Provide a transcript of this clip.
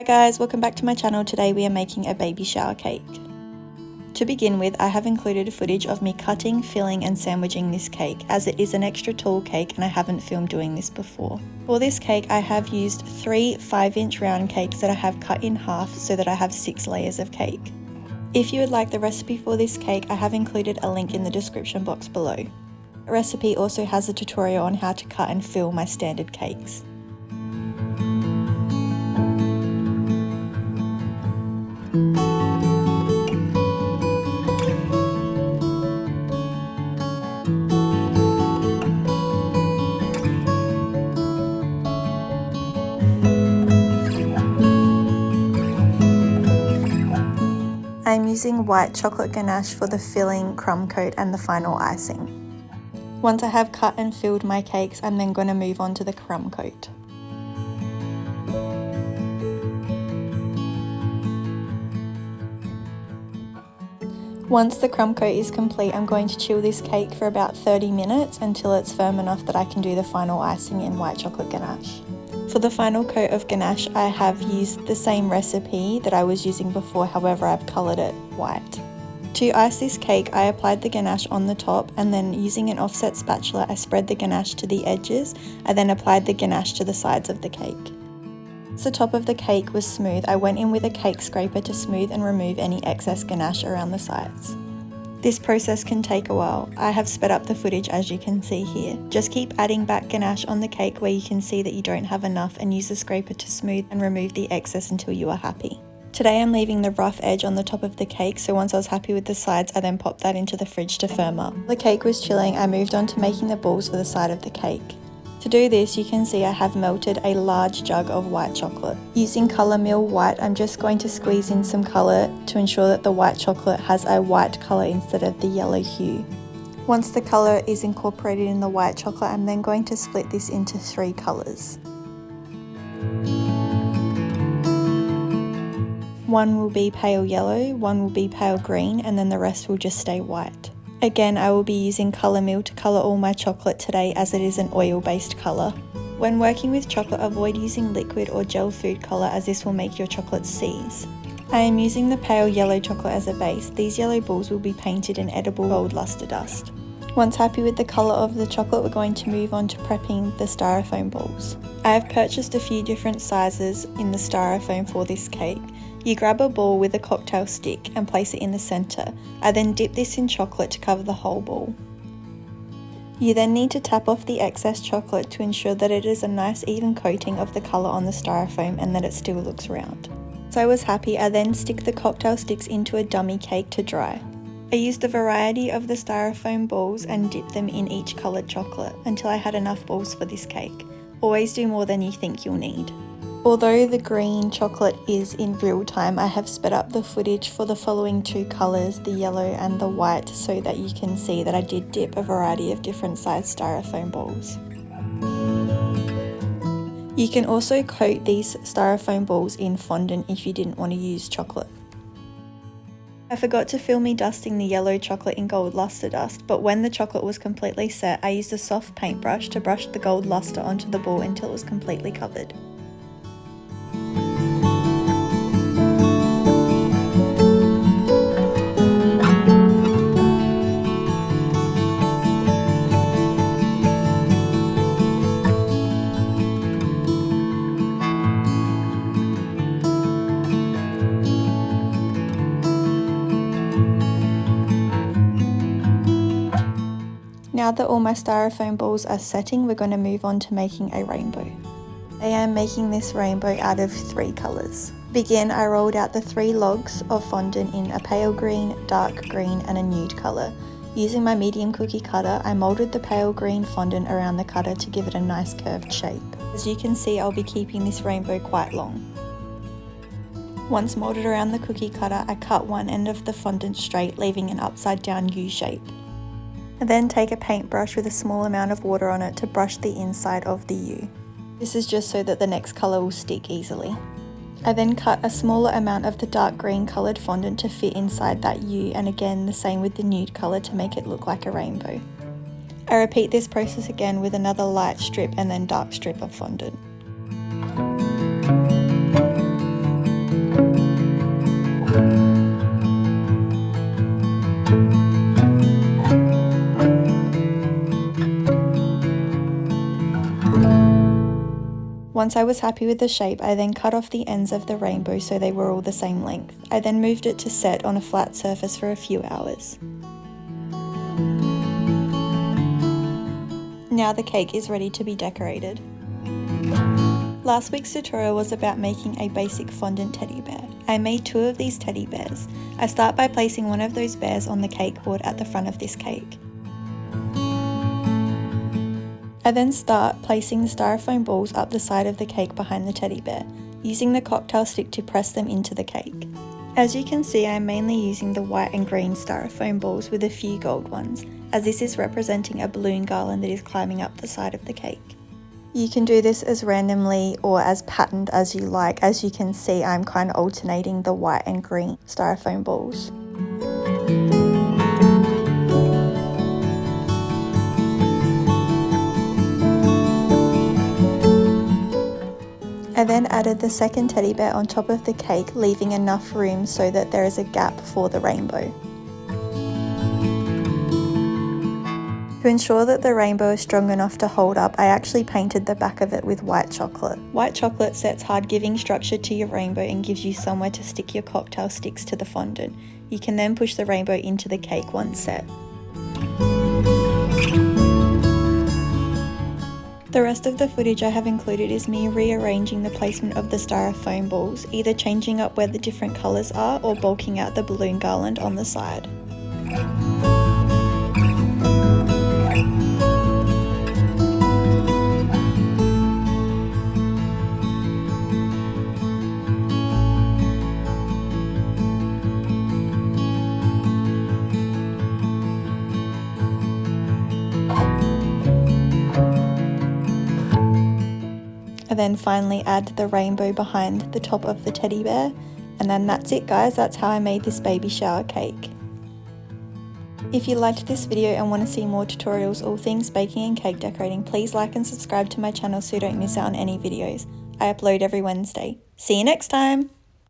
Hi guys, welcome back to my channel. Today we are making a baby shower cake. To begin with, I have included footage of me cutting, filling and sandwiching this cake, as it is an extra tall cake and I haven't filmed doing this before. For this cake I have used 3 5-inch round cakes that I have cut in half so that I have 6 layers of cake. If you would like the recipe for this cake, I have included a link in the description box below. The recipe also has a tutorial on how to cut and fill my standard cakes. I'm using white chocolate ganache for the filling, crumb coat and the final icing. Once I have cut and filled my cakes, I'm then going to move on to the crumb coat. Once the crumb coat is complete, I'm going to chill this cake for about 30 minutes until it's firm enough that I can do the final icing in white chocolate ganache. For the final coat of ganache, I have used the same recipe that I was using before, however I've coloured it white. To ice this cake, I applied the ganache on the top and then using an offset spatula, I spread the ganache to the edges. I then applied the ganache to the sides of the cake. Once the top of the cake was smooth, I went in with a cake scraper to smooth and remove any excess ganache around the sides. This process can take a while. I have sped up the footage as you can see here. Just keep adding back ganache on the cake where you can see that you don't have enough and use the scraper to smooth and remove the excess until you are happy. Today I'm leaving the rough edge on the top of the cake, so once I was happy with the sides, I then popped that into the fridge to firm up. While the cake was chilling, I moved on to making the balls for the side of the cake. To do this, you can see I have melted a large jug of white chocolate. Using Colour Mill White, I'm just going to squeeze in some colour to ensure that the white chocolate has a white colour instead of the yellow hue. Once the colour is incorporated in the white chocolate, I'm then going to split this into 3 colours. One will be pale yellow, one will be pale green, and then the rest will just stay white. Again, I will be using Colour Mill to colour all my chocolate today as it is an oil-based colour. When working with chocolate, avoid using liquid or gel food colour as this will make your chocolate seize. I am using the pale yellow chocolate as a base. These yellow balls will be painted in edible gold luster dust. Once happy with the colour of the chocolate, we're going to move on to prepping the styrofoam balls. I have purchased a few different sizes in the styrofoam for this cake. You grab a ball with a cocktail stick and place it in the centre. I then dip this in chocolate to cover the whole ball. You then need to tap off the excess chocolate to ensure that it is a nice even coating of the colour on the styrofoam and that it still looks round. Once I was happy, I then stick the cocktail sticks into a dummy cake to dry. I used a variety of the styrofoam balls and dipped them in each coloured chocolate until I had enough balls for this cake. Always do more than you think you'll need. Although the green chocolate is in real time, I have sped up the footage for the following 2 colours, the yellow and the white, so that you can see that I did dip a variety of different sized styrofoam balls. You can also coat these styrofoam balls in fondant if you didn't want to use chocolate. I forgot to film me dusting the yellow chocolate in gold luster dust, but when the chocolate was completely set, I used a soft paintbrush to brush the gold luster onto the ball until it was completely covered. Now that all my styrofoam balls are setting, we're going to move on to making a rainbow. I am making this rainbow out of 3 colours. To begin, I rolled out the 3 logs of fondant in a pale green, dark green and a nude colour. Using my medium cookie cutter, I moulded the pale green fondant around the cutter to give it a nice curved shape. As you can see, I'll be keeping this rainbow quite long. Once moulded around the cookie cutter, I cut one end of the fondant straight, leaving an upside down U shape. I then take a paintbrush with a small amount of water on it to brush the inside of the U. This is just so that the next colour will stick easily. I then cut a smaller amount of the dark green coloured fondant to fit inside that U, and again the same with the nude colour to make it look like a rainbow. I repeat this process again with another light strip and then dark strip of fondant. Once I was happy with the shape, I then cut off the ends of the rainbow so they were all the same length. I then moved it to set on a flat surface for a few hours. Now the cake is ready to be decorated. Last week's tutorial was about making a basic fondant teddy bear. I made 2 of these teddy bears. I start by placing one of those bears on the cake board at the front of this cake. I then start placing the styrofoam balls up the side of the cake behind the teddy bear, using the cocktail stick to press them into the cake. As you can see, I am mainly using the white and green styrofoam balls with a few gold ones, as this is representing a balloon garland that is climbing up the side of the cake. You can do this as randomly or as patterned as you like. As you can see, I'm kind of alternating the white and green styrofoam balls. I then added the second teddy bear on top of the cake, leaving enough room so that there is a gap for the rainbow. To ensure that the rainbow is strong enough to hold up, I actually painted the back of it with white chocolate. White chocolate sets hard, giving structure to your rainbow and gives you somewhere to stick your cocktail sticks to the fondant. You can then push the rainbow into the cake once set. The rest of the footage I have included is me rearranging the placement of the styrofoam balls, either changing up where the different colours are or bulking out the balloon garland on the side. And then finally add the rainbow behind the top of the teddy bear. And then that's it guys, that's how I made this baby shower cake. If you liked this video and want to see more tutorials all things baking and cake decorating, please like and subscribe to my channel so you don't miss out on any videos. I upload every Wednesday. See you next time!